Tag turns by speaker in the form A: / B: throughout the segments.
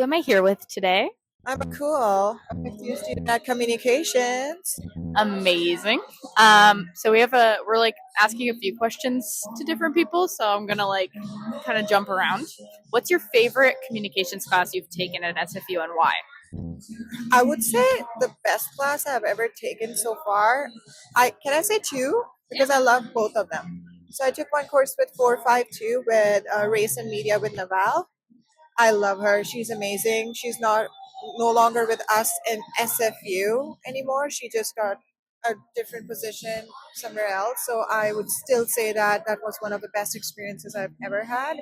A: am I here with today?
B: I'm cool. I'm a new student at communications.
A: Amazing. So we're like asking a few questions to different people. So I'm gonna like kind of jump around. What's your favorite communications class you've taken at SFU and why?
B: I would say the best class I've ever taken so far. I say two because I love both of them. So I took one course with 452 with race and media with Naval. I love her. She's amazing. She's not no longer with us in SFU anymore. She just got a different position somewhere else. So I would still say that that was one of the best experiences I've ever had.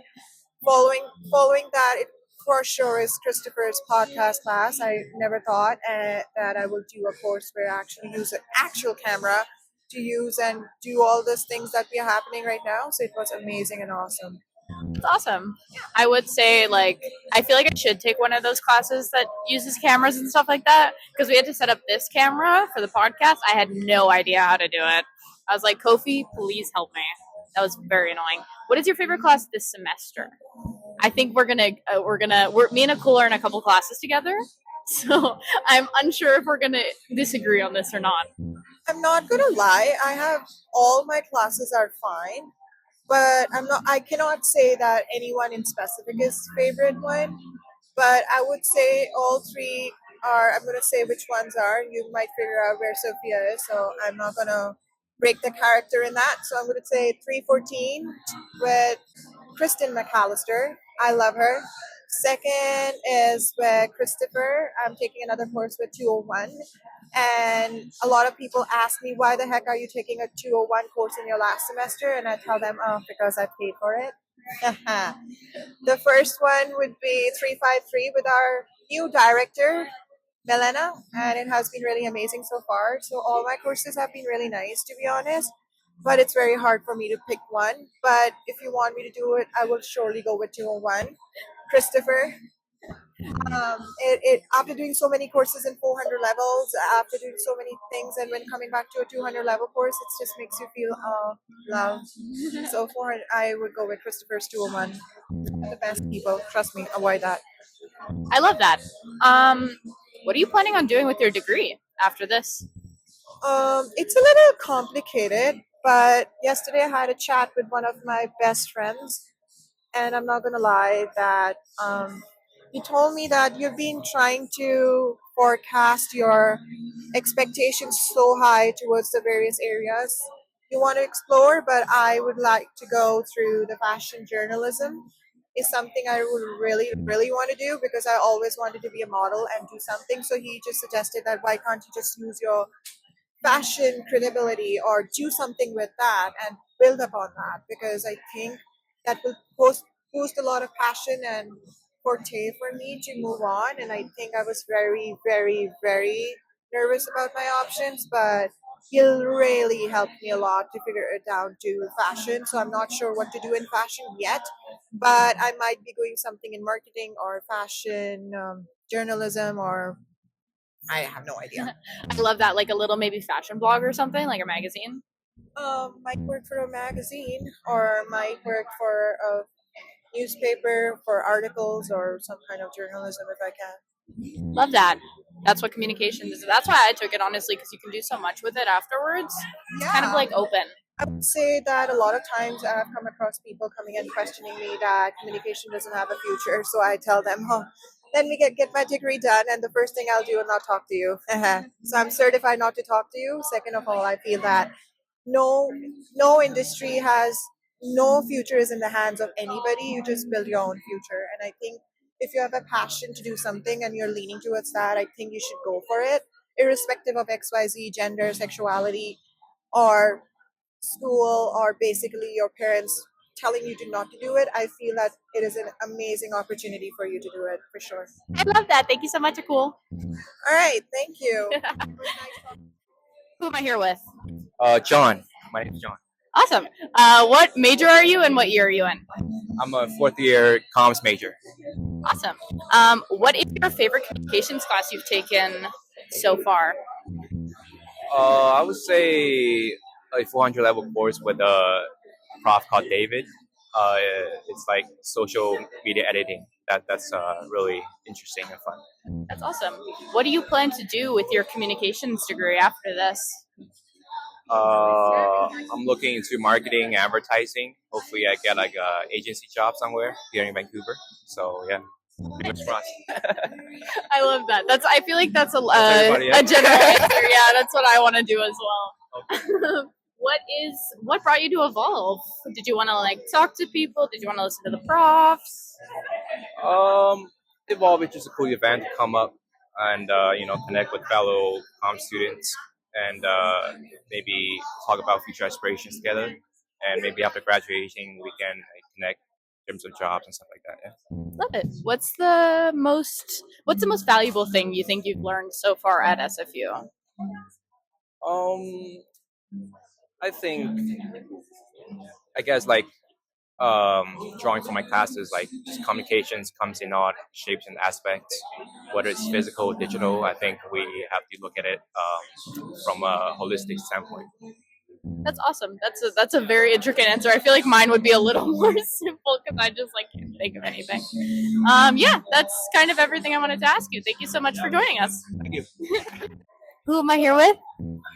B: Following following that, it for sure is Christopher's podcast class. I never thought that I would do a course where I actually use an actual camera to use and do all those things that we are happening right now. So it was amazing and awesome.
A: It's awesome. I would say like I feel like I should take one of those classes that uses cameras and stuff like that because we had to set up this camera for the podcast. I had no idea how to do it. I was like, Kofi, please help me. That was very annoying. What is your favorite class this semester? I think we're me and Akul are in a couple classes together, so I'm unsure if we're gonna disagree on this or not.
B: I'm not gonna lie. I have all my classes are fine, but I cannot say that anyone in specific is favorite one. But I would say all three are. I'm gonna say which ones are. You might figure out where Sophia is, so I'm not gonna break the character in that. So I'm gonna say 314 with Kristen McAllister. I love her. Second is with Christopher. I'm taking another course with 201. And a lot of people ask me, why the heck are you taking a 201 course in your last semester? And I tell them, oh, because I paid for it. The first one would be 353 with our new director, Melena, and it has been really amazing so far. So all my courses have been really nice, to be honest. But it's very hard for me to pick one. But if you want me to do it, I will surely go with 201. Christopher, it after doing so many courses in 400 levels, after doing so many things, and when coming back to a 200 level course, it just makes you feel loved. So 400, I would go with Christopher's 201. The best people, trust me, avoid that.
A: I love that. What are you planning on doing with your degree after this?
B: It's a little complicated, but yesterday I had a chat with one of my best friends, and I'm not gonna lie that he told me that you've been trying to forecast your expectations so high towards the various areas you want to explore, but I would like to go through the fashion journalism is something I would really, really want to do because I always wanted to be a model and do something. So he just suggested that why can't you just use your fashion credibility or do something with that and build upon that because I think that will boost a lot of passion and forte for me to move on. And I think I was very, very, very nervous about my options, but he'll really help me a lot to figure it down to fashion. So I'm not sure what to do in fashion yet, but I might be doing something in marketing or fashion journalism or I have no idea.
A: I love that, like a little maybe fashion blog or something, like a magazine.
B: Might work for a magazine or might work for a newspaper for articles or some kind of journalism if I can.
A: Love that. That's what communications is. That's why I took it honestly, because you can do so much with it afterwards. It's kind of
B: Yeah.
A: like open.
B: I would say that a lot of times I've come across people coming and questioning me that communication doesn't have a future. So I tell them, oh, let me get my degree done, and the first thing I'll do is not talk to you. So I'm certified not to talk to you. Second of all, I feel that no no industry has no future is in the hands of anybody. You just build your own future, and I think if you have a passion to do something and you're leaning towards that, I think you should go for it, irrespective of XYZ, gender, sexuality, or school, or basically your parents telling you to not to do it. I feel that it is an amazing opportunity for you to do it for sure.
A: I love that. Thank you so much, Akul.
B: All right, thank you.
A: Who am I here with?
C: John. My name is John.
A: Awesome. What major are you and what year are you in?
C: I'm a fourth year comms major.
A: Awesome. What is your favorite communications class you've taken so far?
C: I would say a 400 level course with a prof called David. It's like social media editing. that's really interesting and fun.
A: That's awesome. What do you plan to do with your communications degree after this?
C: I'm looking into marketing, advertising. Hopefully, I get like a agency job somewhere here in Vancouver. So yeah, fingers crossed.
A: I love that. I feel like that's
C: everybody, yeah.
A: a general answer. Yeah, that's what I want to do as well.
C: Okay.
A: What brought you to Evolve? Did you want to like talk to people? Did you want to listen to the profs?
C: Evolve is just a cool event to come up and connect with fellow comm students and maybe talk about future aspirations together. And maybe after graduating, we can connect in terms of jobs and stuff like that. Yeah.
A: Love it. What's the most valuable thing you think you've learned so far at SFU?
C: I guess like drawing from my classes, like just communications comes in all shapes and aspects, whether it's physical, digital. I think we have to look at it from a holistic standpoint.
A: That's awesome. That's a very intricate answer. I feel like mine would be a little more simple because I just like can't think of anything. Yeah, that's kind of everything I wanted to ask you. Thank you so much for joining us.
C: Thank you.
A: Who am I here with?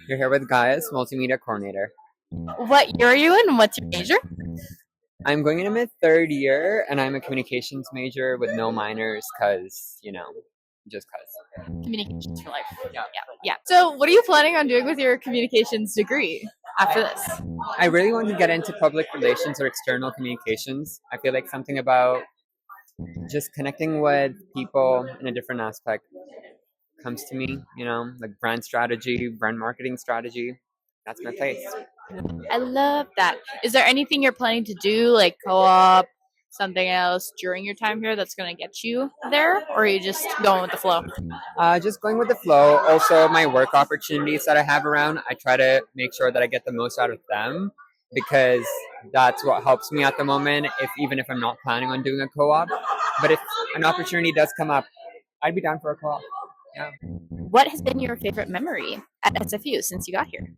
D: You're here with Gaius, multimedia coordinator.
A: What year are you in? And what's your major?
D: I'm going into my third year, and I'm a communications major with no minors, just cause.
A: Communications for life. Yeah. So, what are you planning on doing with your communications degree after this?
D: I really want to get into public relations or external communications. I feel like something about just connecting with people in a different aspect comes to me, like brand strategy, brand marketing strategy. That's my place.
A: I love that. Is there anything you're planning to do, like co-op, something else during your time here that's going to get you there, or are you just going with the flow?
D: Just going with the flow. Also, my work opportunities that I have around, I try to make sure that I get the most out of them because that's what helps me at the moment, even if I'm not planning on doing a co-op. But if an opportunity does come up, I'd be down for a co-op. Yeah.
A: What has been your favorite memory at SFU since you got here?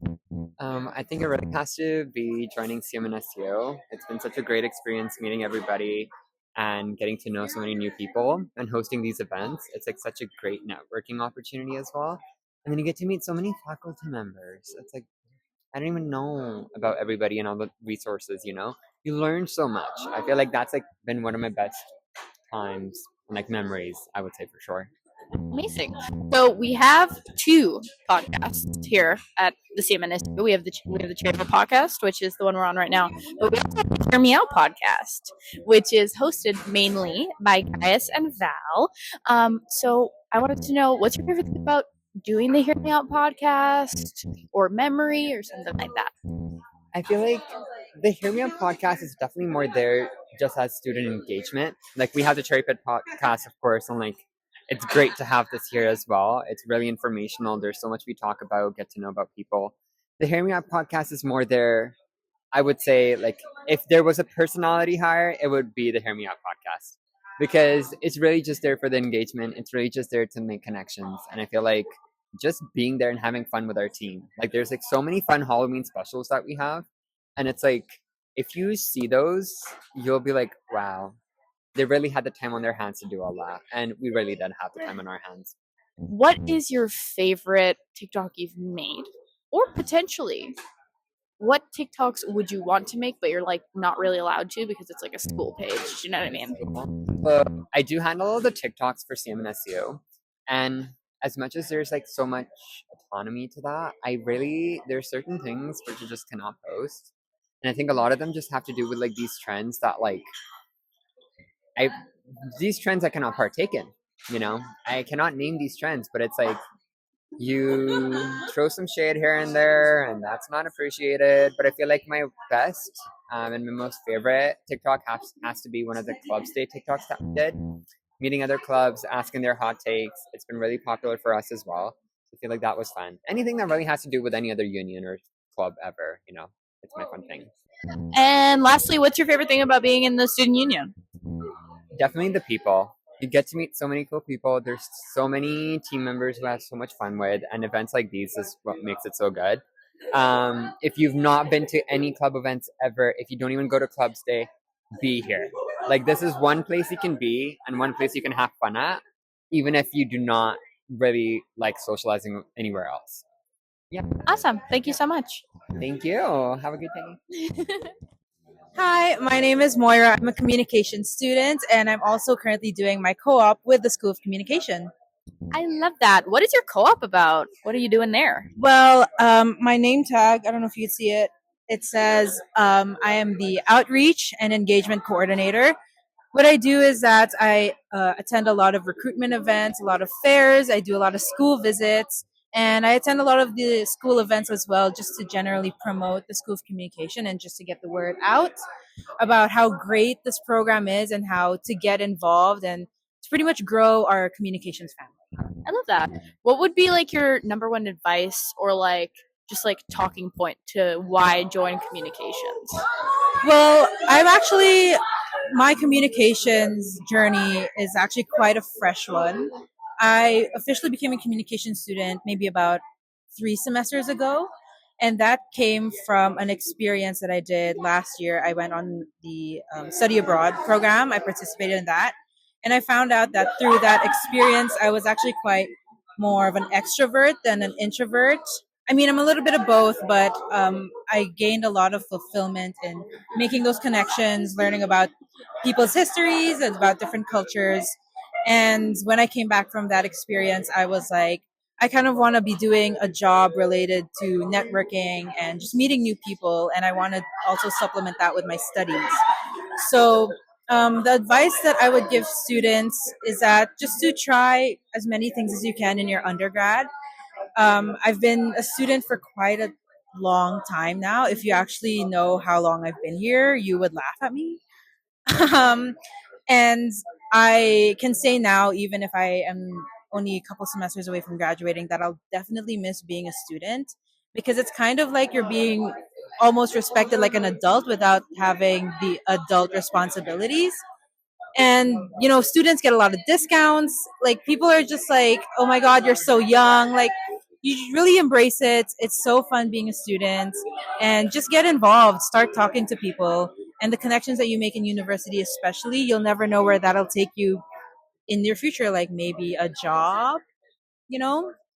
D: I think it really has to be joining CMNSU. It's been such a great experience meeting everybody and getting to know so many new people and hosting these events. It's like such a great networking opportunity as well. And then you get to meet so many faculty members. It's like, I don't even know about everybody and all the resources, You learn so much. I feel like that's like been one of my best times, like memories, I would say for sure.
A: Amazing. So we have two podcasts here at the CMNSU. We have the Chamber podcast, which is the one we're on right now. But we also have the Hear Me Out podcast, which is hosted mainly by Gaius and Val. So I wanted to know, what's your favorite thing about doing the Hear Me Out podcast, or memory, or something like that?
D: I feel like the Hear Me Out podcast is definitely more there just as student engagement. Like we have the Cherry Pit podcast, of course, and like it's great to have this here as well. It's really informational. There's so much we talk about, get to know about people. The Hear Me Out podcast is more there. I would say, like, if there was a personality hire, it would be the Hear Me Out podcast because it's really just there for the engagement. It's really just there to make connections. And I feel like just being there and having fun with our team. Like, there's like so many fun Halloween specials that we have. And it's like, if you see those, you'll be like, wow. They really had the time on their hands to do all that. And we really did have the time on our hands.
A: What is your favorite TikTok you've made? Or potentially, what TikToks would you want to make, but you're like not really allowed to because it's like a school page? Do you know what I mean?
D: I do handle all the TikToks for CMNSU. And as much as there's like so much autonomy to that, there's certain things which you just cannot post. And I think a lot of them just have to do with like these trends that like, these trends I cannot partake in, I cannot name these trends, but it's like you throw some shade here and there and that's not appreciated. But I feel like my best and my most favorite TikTok has to be one of the club day TikToks that we did, meeting other clubs, asking their hot takes. It's been really popular for us as well. So I feel like that was fun. Anything that really has to do with any other union or club ever, it's my fun thing.
A: And lastly, what's your favorite thing about being in the student union?
D: Definitely the people. You get to meet so many cool people. There's so many team members who I have so much fun with, and events like these is what makes it so good. If you've not been to any club events ever, if you don't even go to clubs day, be here. Like this is one place you can be and one place you can have fun at, even if you do not really like socializing anywhere else.
A: Awesome. Thank you so much.
D: Thank you. Have a good day.
E: Hi, my name is Moira. I'm a communication student, and I'm also currently doing my co-op with the School of Communication.
A: I love that. What is your co-op about? What are you doing there?
E: Well, my name tag, I don't know if you can see it. It says I am the Outreach and Engagement Coordinator. What I do is that I attend a lot of recruitment events, a lot of fairs. I do a lot of school visits, and I attend a lot of the school events as well, just to generally promote the School of Communication and just to get the word out about how great this program is and how to get involved and to pretty much grow our communications family.
A: I love that. What would be like your number one advice or like just like talking point to why join communications?
E: Well, my communications journey is actually quite a fresh one. I officially became a communication student maybe about 3 semesters ago. And that came from an experience that I did last year. I went on the study abroad program. I participated in that. And I found out that through that experience, I was actually quite more of an extrovert than an introvert. I mean, I'm a little bit of both, but I gained a lot of fulfillment in making those connections, learning about people's histories and about different cultures. And when I came back from that experience, I was like, I kind of want to be doing a job related to networking and just meeting new people. And I want to also supplement that with my studies. So the advice that I would give students is that just to try as many things as you can in your undergrad. I've been a student for quite a long time now. If you actually know how long I've been here, you would laugh at me. And I can say now, even if I am only a couple semesters away from graduating, that I'll definitely miss being a student because it's kind of like you're being almost respected like an adult without having the adult responsibilities. And students get a lot of discounts. Like people are just like, oh my god, you're so young. Like you really embrace it. It's so fun being a student, and just get involved, start talking to people, and the connections that you make in university especially, you'll never know where that'll take you in your future, like maybe a job,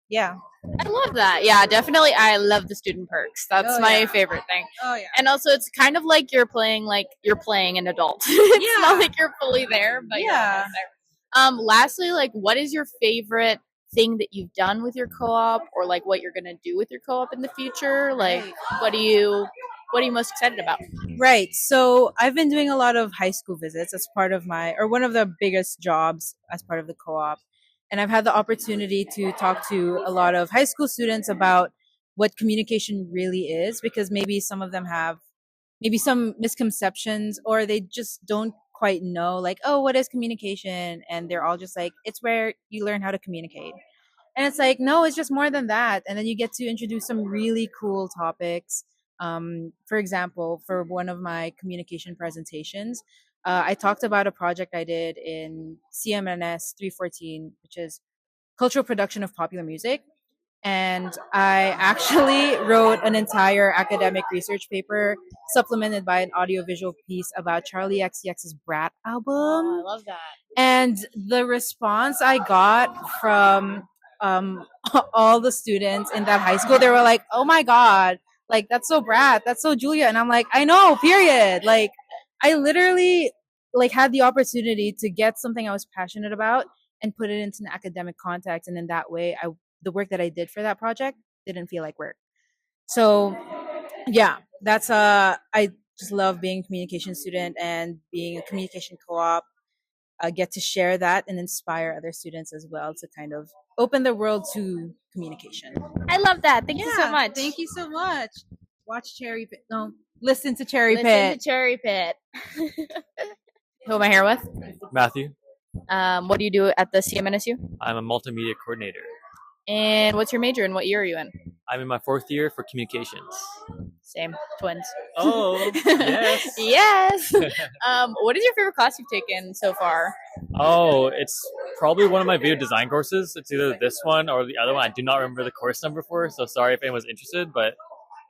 E: yeah.
A: I love that. Yeah, definitely. I love the student perks. That's
E: Oh,
A: my
E: yeah.
A: favorite thing.
E: Oh yeah.
A: And also, it's kind of like you're playing an adult. It's not
E: Yeah.
A: like you're fully there, but you're
E: Yeah.
A: almost there. Lastly, like, what is your favorite thing that you've done with your co-op, or like what you're gonna do with your co-op in the future? Like, what are you most excited about?
E: Right. So I've been doing a lot of high school visits as part of one of the biggest jobs as part of the co-op. And I've had the opportunity to talk to a lot of high school students about what communication really is, because maybe some of them have maybe some misconceptions, or they just don't quite know, like, oh, what is communication? And they're all just like, it's where you learn how to communicate. And it's like, no, it's just more than that. And then you get to introduce some really cool topics. For example, for one of my communication presentations, I talked about a project I did in CMNS 314, which is cultural production of popular music. And I actually wrote an entire academic research paper supplemented by an audiovisual piece about Charlie XCX's Brat album.
A: I love that.
E: And the response I got from all the students in that high school, they were like, oh my God, like, that's so Brat, that's so Julia. And I'm like, I know, period. Like, I literally like had the opportunity to get something I was passionate about and put it into an academic context. And in that way, the work that I did for that project didn't feel like work. So yeah, that's I just love being a communication student and being a communication co-op. Get to share that and inspire other students as well to kind of open the world to communication.
A: I love that. Thank you so much.
E: Thank you so much. Watch Cherry Pit. No, listen to Cherry
A: Listen
E: Pit.
A: to Cherry Pit. Who am I here with?
F: Matthew.
A: What do you do at the CMNSU?
F: I'm a multimedia coordinator.
A: And what's your major and what year are you in?
F: I'm in my 4th year for communications.
A: Same. Twins.
F: Oh, yes.
A: Yes. What is your favorite class you've taken so far?
F: Oh, it's probably one of my video design courses. It's either this one or the other one. I do not remember the course number for, so sorry if anyone's interested, but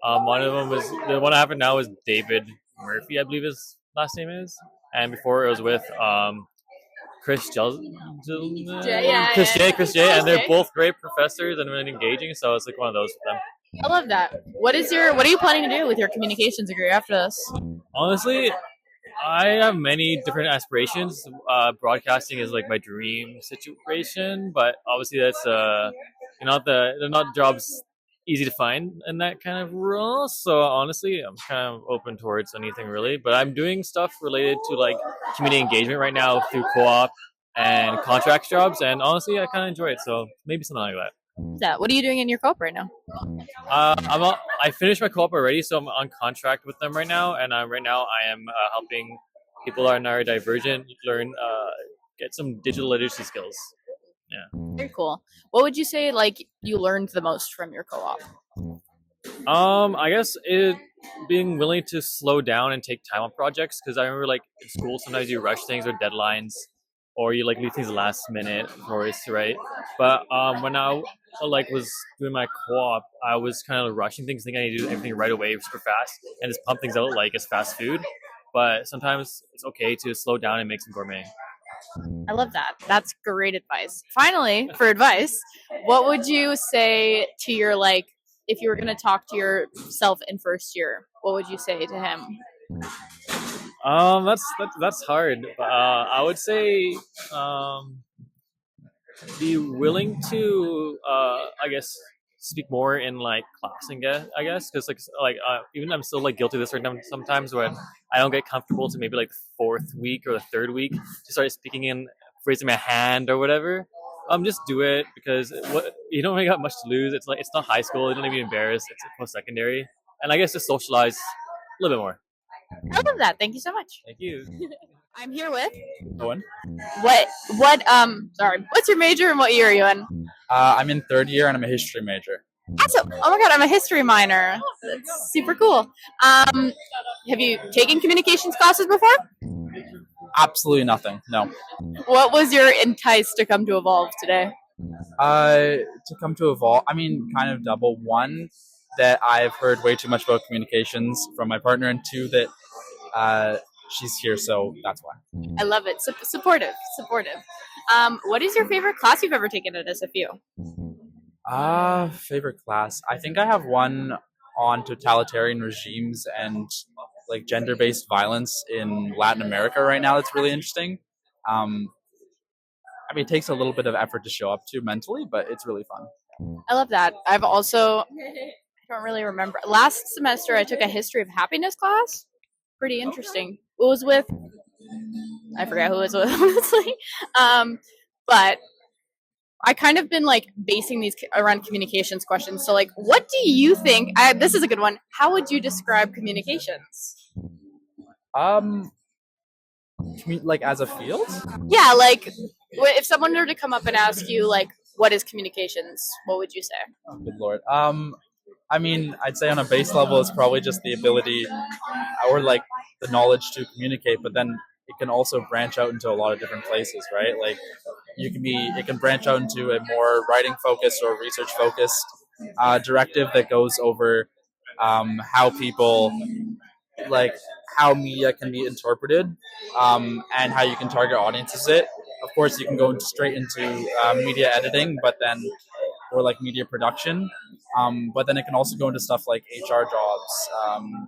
F: one of them was, the one I have now is David Murphy, I believe his last name is. and before it was with Chris
A: yeah.
F: Chris J, and they're
A: Jay.
F: both great professors and really engaging. So it's like one of those for them.
A: I love that. What are you planning to do with your communications degree after this?
F: Honestly, I have many different aspirations. Broadcasting is like my dream situation, but obviously that's they're not jobs easy to find in that kind of role. So honestly, I'm kind of open towards anything really. But I'm doing stuff related to like community engagement right now through co-op and contract jobs, and honestly, I kind of enjoy it. So maybe something like that.
A: What are you doing in your co-op right now?
F: I finished my co-op already, so I'm on contract with them right now, and right now I am helping people that are neurodivergent learn get some digital literacy skills. Yeah.
A: Very cool. What would you say like you learned the most from your co-op?
F: I guess being willing to slow down and take time on projects, because I remember like in school sometimes you rush things or deadlines, or you like leave things last minute, of course, right? But when I was doing my co-op, I was kind of rushing things, thinking I need to do everything right away, super fast, and just pump things out like it's fast food. But sometimes it's okay to slow down and make some gourmet.
A: I love that. That's great advice. Finally, for advice, what would you say to your if you were going to talk to yourself in first year? What would you say to him?
F: That's hard. I would say be willing to I guess speak more in like class and I guess because even I'm still like guilty of this right now sometimes when I don't get comfortable to maybe like the fourth week or the third week to start speaking in raising my hand or whatever. Just do it because you don't really got much to lose. It's not high school. You don't need to be embarrassed. It's post-secondary, and I guess just socialize a little bit more.
A: I love that. Thank you so much.
F: Thank you.
A: I'm here with
G: Owen.
A: what's your major and what year are you in?
G: I'm in third year and I'm a history major.
A: Awesome. Oh my god, I'm a history minor. That's super cool. Have you taken communications classes before?
G: Absolutely nothing. No.
A: What was your entice to come to Evolve today?
G: To come to Evolve, I mean, kind of double. One, that I've heard way too much about communications from my partner, and two, that she's here, so that's why.
A: I love it. Supportive. What is your favorite class you've ever taken at SFU?
G: Favorite class. I think I have one on totalitarian regimes and like gender-based violence in Latin America right now. That's really interesting. I mean, it takes a little bit of effort to show up to mentally, but it's really fun.
A: I love that. I don't really remember. Last semester, I took a history of happiness class. Pretty interesting. It was with, I forgot who it was with, honestly. But I kind of been like basing these around communications questions. So like, what do you think? This is a good one. How would you describe communications?
G: Like as a field?
A: Yeah, like if someone were to come up and ask you like, what is communications? What would you say?
G: Oh, good Lord. I mean, I'd say on a base level, it's probably just the ability or like the knowledge to communicate, but then it can also branch out into a lot of different places, right? Like it can branch out into a more writing focused or research focused directive that goes over how people, like how media can be interpreted and how you can target audiences it. Of course, you can go straight into media editing, or like media production. But then it can also go into stuff like HR jobs.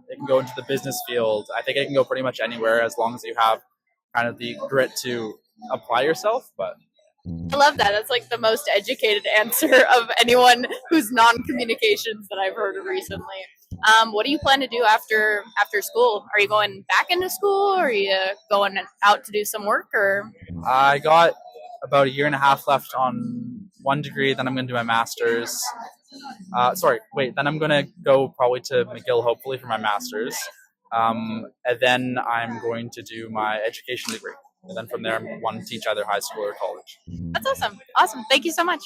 G: It can go into the business field. I think it can go pretty much anywhere as long as you have kind of the grit to apply yourself. But
A: I love that. That's like the most educated answer of anyone who's non-communications that I've heard of recently. What do you plan to do after school? Are you going back into school, or are you going out to do some work? Or
G: I got about a year and a half left on one degree. Then I'm going to do my master's. Then I'm going to go probably to McGill, hopefully, for my master's. And then I'm going to do my education degree. And then from there, I want to teach either high school or college.
A: That's awesome. Awesome. Thank you so much.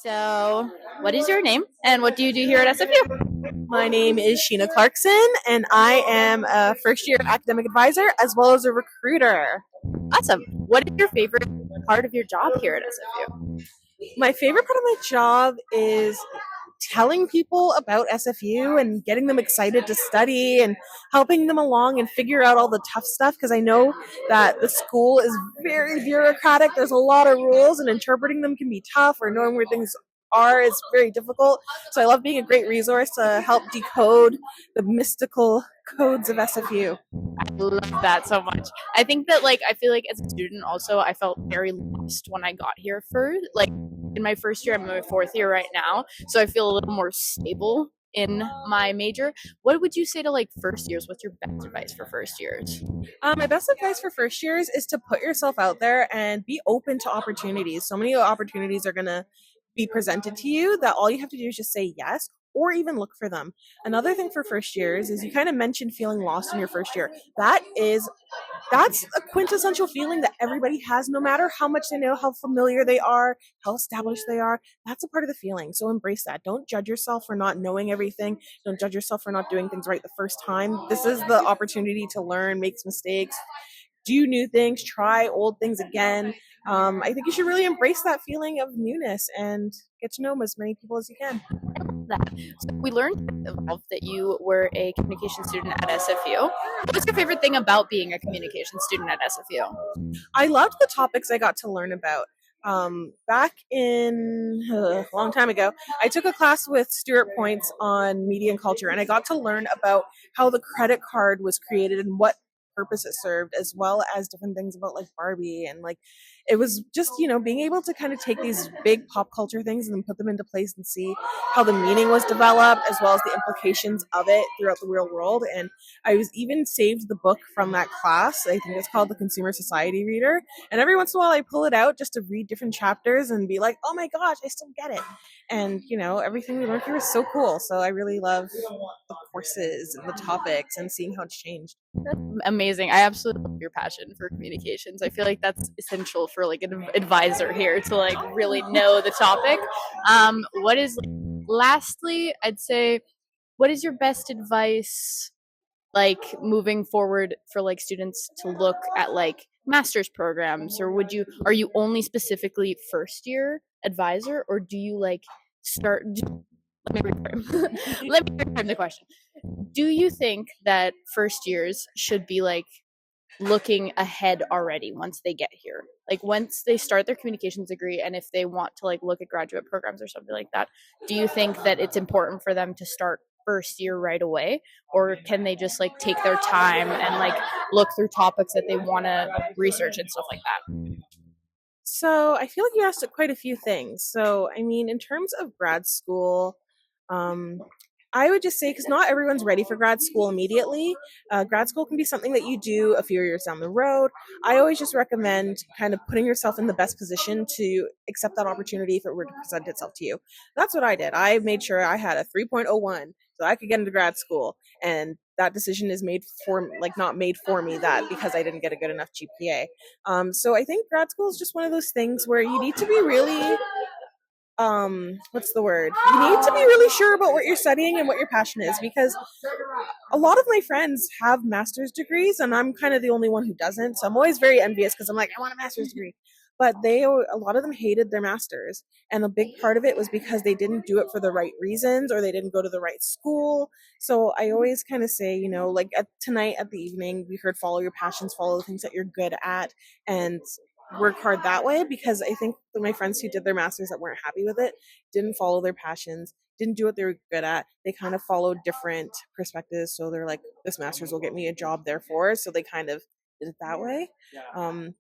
A: So, what is your name and what do you do here at SFU?
H: My name is Sheena Clarkson, and I am a first-year academic advisor as well as a recruiter.
A: Awesome. What is your favorite part of your job here at SFU?
H: My favorite part of my job is telling people about SFU and getting them excited to study and helping them along and figure out all the tough stuff, because I know that the school is very bureaucratic. There's a lot of rules and interpreting them can be tough, or knowing where things are is very difficult. So I love being a great resource to help decode the mystical codes of SFU.
A: I love that so much. I think that like I feel like as a student also I felt very lost when I got here first. Like in my first year, I'm in my fourth year right now, so I feel a little more stable in my major. What would you say to like first years? What's your best advice for first years?
H: My best advice for first years is to put yourself out there and be open to opportunities. So many opportunities are going to be presented to you that all you have to do is just say yes, or even look for them. Another thing for first years is you kind of mentioned feeling lost in your first year. That's a quintessential feeling that everybody has, no matter how much they know, how familiar they are, how established they are. That's a part of the feeling. So embrace that. Don't judge yourself for not knowing everything. Don't judge yourself for not doing things right the first time. This is the opportunity to learn, make mistakes, do new things, try old things again. I think you should really embrace that feeling of newness and get to know as many people as you can.
A: That. So we learned that you were a communication student at SFU. What was your favorite thing about being a communication student at SFU?
H: I loved the topics I got to learn about. Back in a long time ago, I took a class with Stuart Points on media and culture, and I got to learn about how the credit card was created and what purpose it served, as well as different things about like Barbie, and like it was just, you know, being able to kind of take these big pop culture things and then put them into place and see how the meaning was developed, as well as the implications of it throughout the real world. And I was even saved the book from that class. I think it's called the Consumer Society Reader, and every once in a while I pull it out just to read different chapters and be like, oh my gosh, I still get it. And you know, everything we learned here is so cool. So I really love the courses and the topics and seeing how it's changed.
A: That's amazing. I absolutely love your passion for communications. I feel like that's essential for like an advisor here to like really know the topic. What is lastly, I'd say, what is your best advice like moving forward for like students to look at like master's programs, or are you only specifically first year advisor, or do you like start let me reframe the question. Do you think that first years should be like looking ahead already once they get here? Like once they start their communications degree, and if they want to like look at graduate programs or something like that, do you think that it's important for them to start first year right away, or can they just like take their time and like look through topics that they want to research and stuff like that?
H: So I feel like you asked quite a few things. So I mean, in terms of grad school, I would just say, because not everyone's ready for grad school immediately. Grad school can be something that you do a few years down the road. I always just recommend kind of putting yourself in the best position to accept that opportunity if it were to present itself to you. That's what I did. I made sure I had a 3.01 so I could get into grad school, and that decision is not made for me that because I didn't get a good enough GPA. So I think grad school is just one of those things where you need to be really what's the word? You need to be really sure about what you're studying and what your passion is, because a lot of my friends have master's degrees and I'm kind of the only one who doesn't. So I'm always very envious because I'm like, I want a master's degree. But a lot of them hated their masters. And a big part of it was because they didn't do it for the right reasons, or they didn't go to the right school. So I always kind of say, you know, like tonight at the evening, we heard follow your passions, follow the things that you're good at, and work hard that way. Because I think that my friends who did their masters that weren't happy with it didn't follow their passions, didn't do what they were good at. They kind of followed different perspectives. So they're like, this masters will get me a job, therefore. So they kind of did it that way.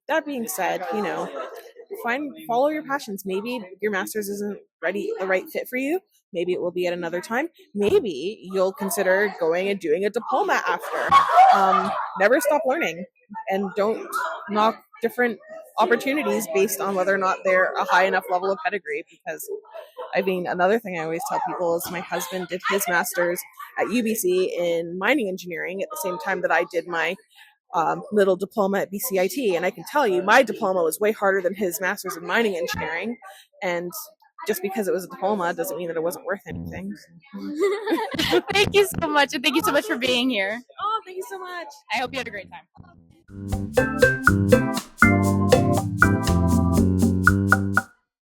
H: That being said, you know, follow your passions. Maybe your master's isn't the right fit for you. Maybe it will be at another time. Maybe you'll consider going and doing a diploma after. Never stop learning, and don't knock different opportunities based on whether or not they're a high enough level of pedigree. Because I mean, another thing I always tell people is my husband did his master's at UBC in mining engineering at the same time that I did my little diploma at BCIT, and I can tell you my diploma was way harder than his master's in mining engineering. And just because it was a diploma doesn't mean that it wasn't worth anything.
A: Thank you so much, and thank you so much for being here.
H: Oh, thank you so much.
A: I hope you had a great time.